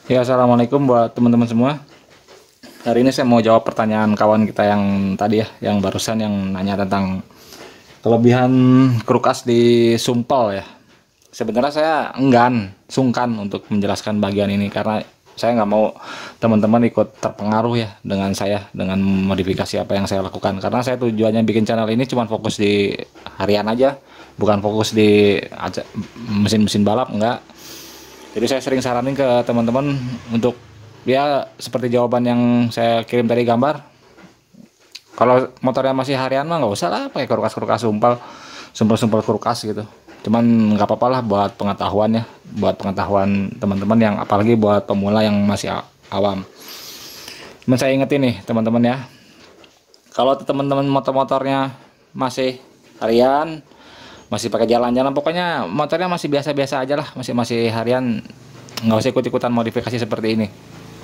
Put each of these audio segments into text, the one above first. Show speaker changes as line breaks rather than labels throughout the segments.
Ya, assalamualaikum buat teman-teman semua. Hari ini saya mau jawab pertanyaan kawan kita yang tadi ya, yang barusan yang nanya tentang kelebihan kulkas di Sumpel ya. Sebenarnya saya sungkan untuk menjelaskan bagian ini karena saya nggak mau teman-teman ikut terpengaruh ya dengan saya dengan modifikasi apa yang saya lakukan. Karena saya tujuannya bikin channel ini cuma fokus di harian aja, bukan fokus di mesin-mesin balap enggak. Jadi saya sering saranin ke teman-teman untuk ya seperti jawaban yang saya kirim tadi gambar. Kalau motornya masih harian mah nggak usah lah pakai kulkas-kulkas sumpel kulkas gitu. Cuman nggak apa-apa lah buat pengetahuan ya, buat pengetahuan teman-teman yang apalagi buat pemula yang masih awam. Cuman saya ingetin nih teman-teman ya, kalau teman-teman motor-motornya masih harian, masih pakai jalan-jalan, pokoknya motornya masih biasa-biasa aja lah, masih harian, nggak usah ikut-ikutan modifikasi seperti ini,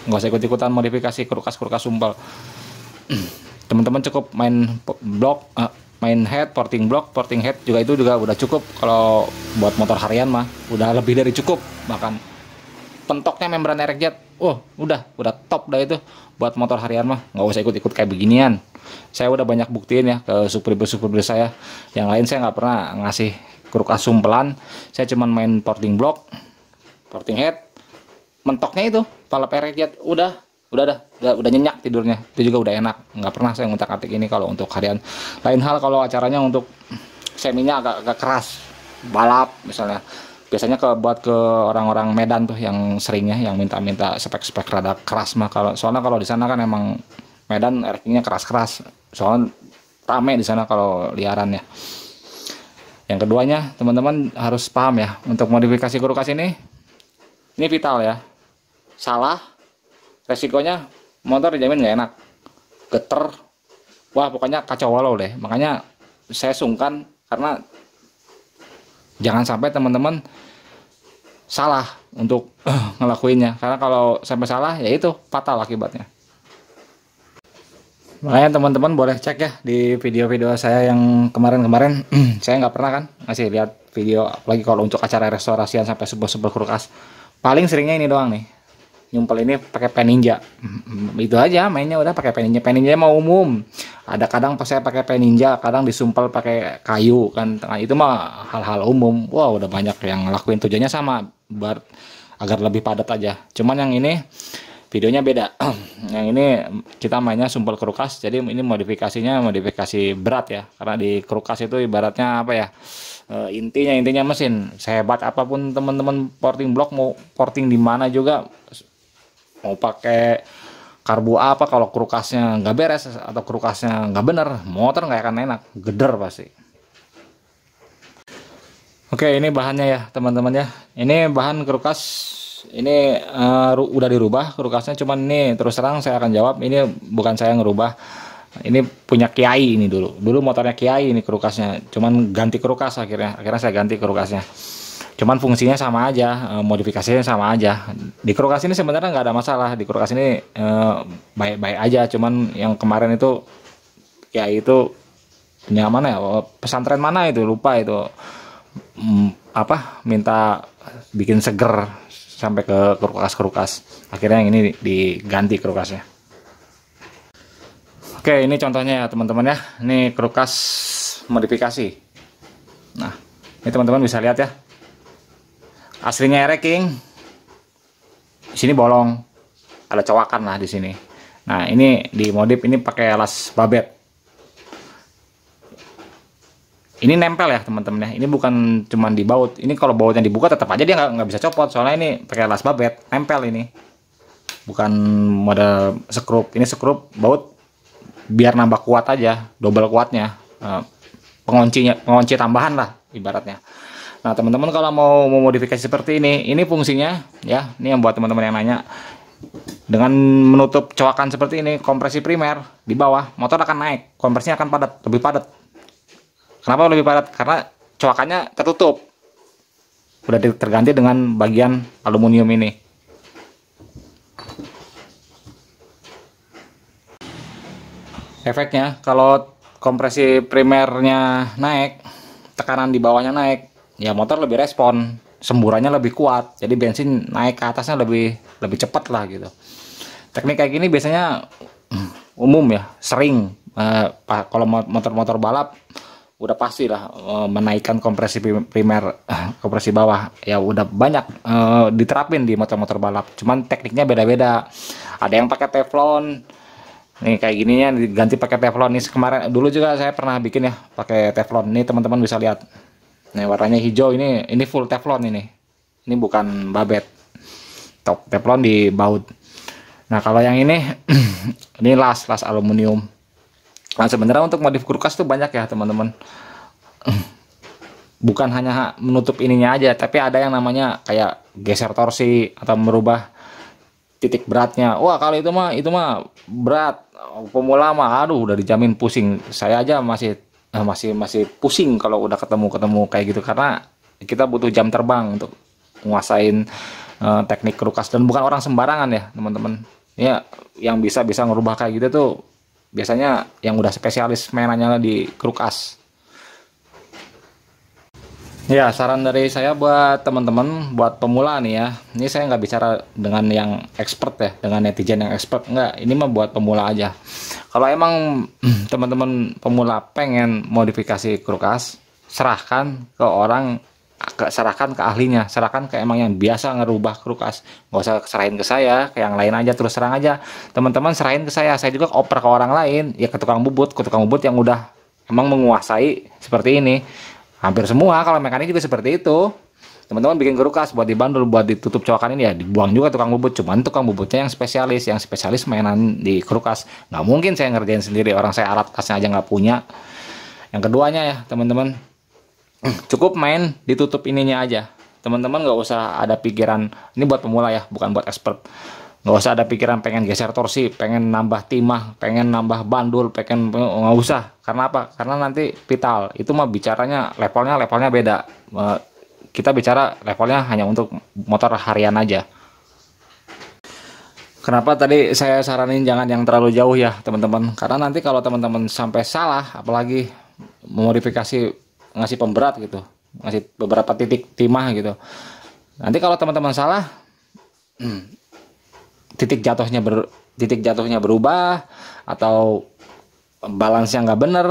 nggak usah ikut-ikutan modifikasi kulkas sumpel. Teman-teman cukup main block, main head, porting head itu juga udah cukup. Kalau buat motor harian mah udah lebih dari cukup. Bahkan pentoknya membran erek jet, udah top dah itu buat motor harian mah, nggak usah ikut-ikut kayak beginian. Saya udah banyak buktiin ya ke supir saya yang lain, saya nggak pernah ngasih kulkas sumpelan, saya cuman main porting head, mentoknya itu pala erek jet, udah nyenyak tidurnya, itu juga udah enak. Nggak pernah saya ngutak-atik ini kalau untuk harian. Lain hal kalau acaranya untuk seminya agak keras, balap misalnya, biasanya buat ke orang-orang Medan tuh yang seringnya yang minta spek-spek rada keras mah. Soalnya kalau di sana kan emang Medan rankingnya keras-keras, soalnya rame di sana kalau liaran ya. Yang keduanya teman-teman harus paham ya, untuk modifikasi kulkas ini vital ya. Salah, resikonya motor dijamin nggak enak, geter, wah pokoknya kacau walau deh. Makanya saya sungkan karena jangan sampai teman-teman salah untuk ngelakuinnya, karena kalau sampai salah ya itu fatal akibatnya. Makanya teman-teman boleh cek ya di video-video saya yang kemarin-kemarin. Saya nggak pernah kan ngasih lihat video, apalagi kalau untuk acara restorasian sampai sebuah kulkas. Paling seringnya ini doang nih, nyumpel ini pakai pen ninja. Itu aja mainnya, udah pakai pen ninja. Pen ninja mau umum, ada kadang pas saya pakai pen ninja, kadang disumpel pakai kayu kan, itu mah hal-hal umum. Wow, udah banyak yang ngelakuin, tujuannya sama, agar lebih padat aja. Cuman yang ini videonya beda. Yang ini kita mainnya sumpel kulkas, jadi ini modifikasinya modifikasi berat ya, karena di kulkas itu ibaratnya apa ya, intinya mesin. Sehebat apapun teman-teman porting block, mau porting di mana juga, mau pakai karbu apa, kalau kulkasnya nggak beres atau kulkasnya nggak bener, motor nggak akan enak, geder pasti. Oke, ini bahannya ya teman-teman ya. Ini bahan kulkas ini udah dirubah kulkasnya, cuman ini terus terang saya akan jawab, ini bukan saya ngerubah. Ini punya Kiai, ini dulu motornya Kiai ini kulkasnya, cuman ganti kulkas akhirnya saya ganti kulkasnya. Cuman fungsinya sama aja, modifikasinya sama aja. Di kulkas ini sebenarnya nggak ada masalah, di kulkas ini baik-baik aja. Cuman yang kemarin itu Kiai itu punya mana ya, pesantren mana itu lupa itu, minta bikin seger sampai ke kulkas. Akhirnya yang ini diganti kulkasnya. Oke, ini contohnya ya teman-teman ya. Ini kulkas modifikasi. Nah, ini teman-teman bisa lihat ya. Aslinya Ereking. Di sini bolong. Ada cowakan lah di sini. Nah, ini dimodif, ini pakai alas babet. Ini nempel ya teman-teman ya. Ini bukan cuman di baut. Ini kalau bautnya dibuka tetap aja dia nggak bisa copot. Soalnya ini pakai las babet, nempel ini. Bukan model skrup. Ini skrup baut biar nambah kuat aja, double kuatnya. Pengunci tambahan lah ibaratnya. Nah teman-teman kalau mau modifikasi seperti ini fungsinya ya. Ini yang buat teman-teman yang nanya. Dengan menutup cowakan seperti ini, kompresi primer di bawah, motor akan naik. Kompresinya akan lebih padat. Kenapa lebih padat? Karena cowakannya tertutup. Udah terganti dengan bagian aluminium ini. Efeknya kalau kompresi primernya naik, tekanan di bawahnya naik, ya motor lebih respon. semburannya lebih kuat, jadi bensin naik ke atasnya lebih lebih cepat lah gitu. Teknik kayak gini biasanya umum ya, sering kalau motor-motor balap udah pasti lah menaikkan kompresi primer, kompresi bawah ya udah banyak diterapin di motor-motor balap, cuman tekniknya beda-beda. Ada yang pakai teflon nih, kayak gininya diganti pakai teflon nih. Kemarin dulu juga saya pernah bikin ya pakai teflon, nih teman-teman bisa lihat nih warnanya hijau, ini full teflon, ini bukan babet, top teflon di baut. Nah kalau yang ini ini las aluminium. Nah sebenarnya untuk modif kulkas tuh banyak ya teman-teman, bukan hanya menutup ininya aja, tapi ada yang namanya kayak geser torsi atau merubah titik beratnya. Wah kalau itu mah berat, pemula mah aduh udah dijamin pusing. Saya aja masih pusing kalau udah ketemu kayak gitu, karena kita butuh jam terbang untuk nguasain teknik kerukas, dan bukan orang sembarangan ya teman-teman ya yang bisa ngerubah kayak gitu tuh. Biasanya yang udah spesialis mainannya di kerukas. Ya, saran dari saya buat teman-teman, buat pemula nih ya. Ini saya nggak bicara dengan yang expert ya, dengan netizen yang expert. Nggak, ini mah buat pemula aja. Kalau emang teman-teman pemula pengen modifikasi kerukas, serahkan ke ahlinya, serahkan ke emang yang biasa ngerubah kerukas. Nggak usah serahin ke saya, ke yang lain aja, terus serang aja. Teman-teman serahin ke saya juga oper ke orang lain, ya ke tukang bubut yang udah emang menguasai seperti ini. Hampir semua kalau mekanik juga seperti itu. Teman-teman bikin kerukas buat dibandul, buat ditutup cowakan ini ya dibuang juga tukang bubut. Cuman tukang bubutnya yang spesialis mainan di kerukas. Nggak mungkin saya ngerjain sendiri, orang saya alat kasnya aja nggak punya. Yang keduanya ya teman-teman, cukup main ditutup ininya aja. Teman-teman nggak usah ada pikiran, ini buat pemula ya, bukan buat expert. Nggak usah ada pikiran pengen geser torsi, pengen nambah timah, pengen nambah bandul, nggak usah. Karena apa? Karena nanti vital itu mah bicaranya levelnya beda. Kita bicara levelnya hanya untuk motor harian aja. Kenapa tadi saya saranin jangan yang terlalu jauh ya teman-teman? Karena nanti kalau teman-teman sampai salah, apalagi memodifikasi ngasih pemberat gitu, ngasih beberapa titik timah gitu. Nanti kalau teman-teman salah, titik jatuhnya berubah, atau balance-nya nggak bener,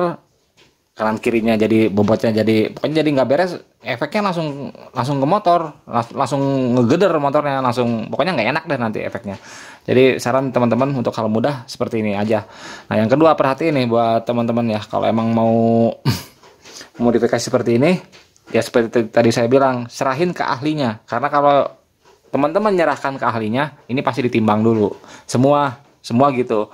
kanan kirinya jadi bobotnya pokoknya jadi nggak beres, efeknya langsung ke motor, langsung ngegeder motornya, pokoknya nggak enak deh nanti efeknya. Jadi saran teman-teman untuk hal mudah seperti ini aja. Nah yang kedua, perhatiin nih buat teman-teman ya, kalau emang mau modifikasi seperti ini ya seperti tadi saya bilang, serahin ke ahlinya. Karena kalau teman-teman nyerahkan ke ahlinya, ini pasti ditimbang dulu semua gitu.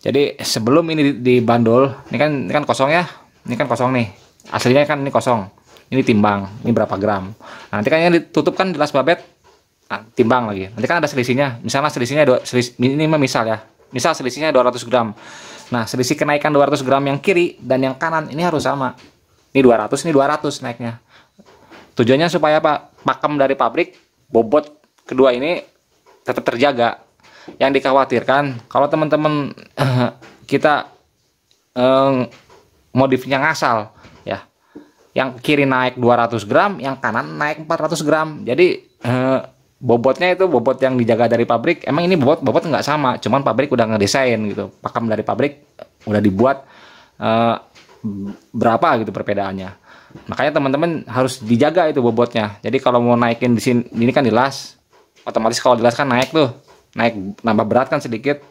Jadi sebelum ini dibandol, ini kan kosong ya, ini kan kosong nih, aslinya kan ini kosong, ini timbang, ini berapa gram. Nah, nanti kan yang ditutup kan jelas babet, nah, timbang lagi. Nanti kan ada selisihnya, misalnya ini misal ya, selisihnya 200 gram. Nah selisih kenaikan 200 gram yang kiri dan yang kanan ini harus sama. Ini 200 naiknya. Tujuannya supaya apa? Pakem dari pabrik, bobot kedua ini tetap terjaga. Yang dikhawatirkan kalau teman-teman kita modifnya ngasal ya, yang kiri naik 200 gram, yang kanan naik 400 gram. Jadi bobotnya itu bobot yang dijaga dari pabrik. Emang ini bobot nggak sama, cuman pabrik udah ngedesain gitu, pakem dari pabrik udah dibuat berapa gitu perbedaannya. Makanya teman-teman harus dijaga itu bobotnya. Jadi kalau mau naikin di sini, ini kan dilas, otomatis kalau dilas kan naik nambah berat kan sedikit,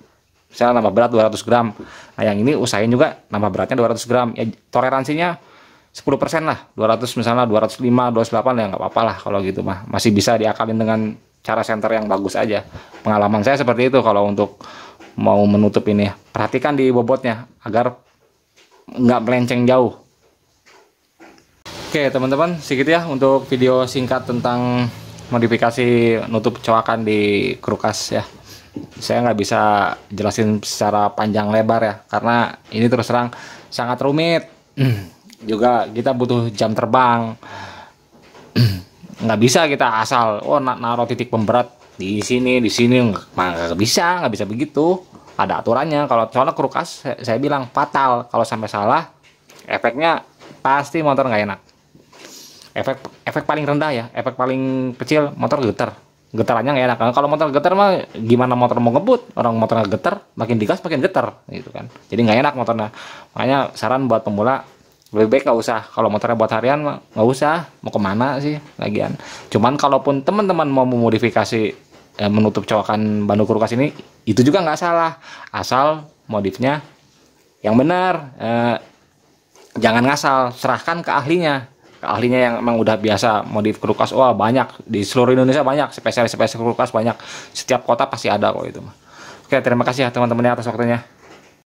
misalnya nambah berat 200 gram. Nah yang ini usahain juga nambah beratnya 200 gram ya, toleransinya 10% lah, 200 misalnya 205 208 ya nggak apa-apa lah. Kalau gitu mah masih bisa diakalin dengan cara center yang bagus aja. Pengalaman saya seperti itu kalau untuk mau menutup ini. Perhatikan di bobotnya agar nggak melenceng jauh. Oke teman-teman, segitu ya untuk video singkat tentang modifikasi nutup cowakan di kerukas ya. Saya nggak bisa jelasin secara panjang lebar ya, karena ini terus terang sangat rumit. Juga kita butuh jam terbang. Nggak bisa kita asal naruh titik pemberat di sini nggak bisa begitu. Ada aturannya. Kalau soalnya kerukas saya bilang fatal, kalau sampai salah efeknya pasti motor nggak enak. efek efek paling rendah ya, efek paling kecil motor getar. Getarannya nggak enak. Kalau motor getar mah gimana motor mau ngebut, orang motornya getar, makin digas makin getar gitu kan, jadi nggak enak motornya. Makanya saran buat pemula, lebih baik nggak usah. Kalau motornya buat harian mah nggak usah, mau kemana sih lagian. Cuman kalaupun teman-teman mau memodifikasi menutup cowakan ban kulkas ini, itu juga nggak salah, asal modifnya yang benar. Jangan ngasal, serahkan ke ahlinya. Yang emang udah biasa modif kulkas. Wah, banyak di seluruh Indonesia, banyak spesialis kulkas, banyak, setiap kota pasti ada kok itu mah. Oke, terima kasih ya teman-teman atas waktunya.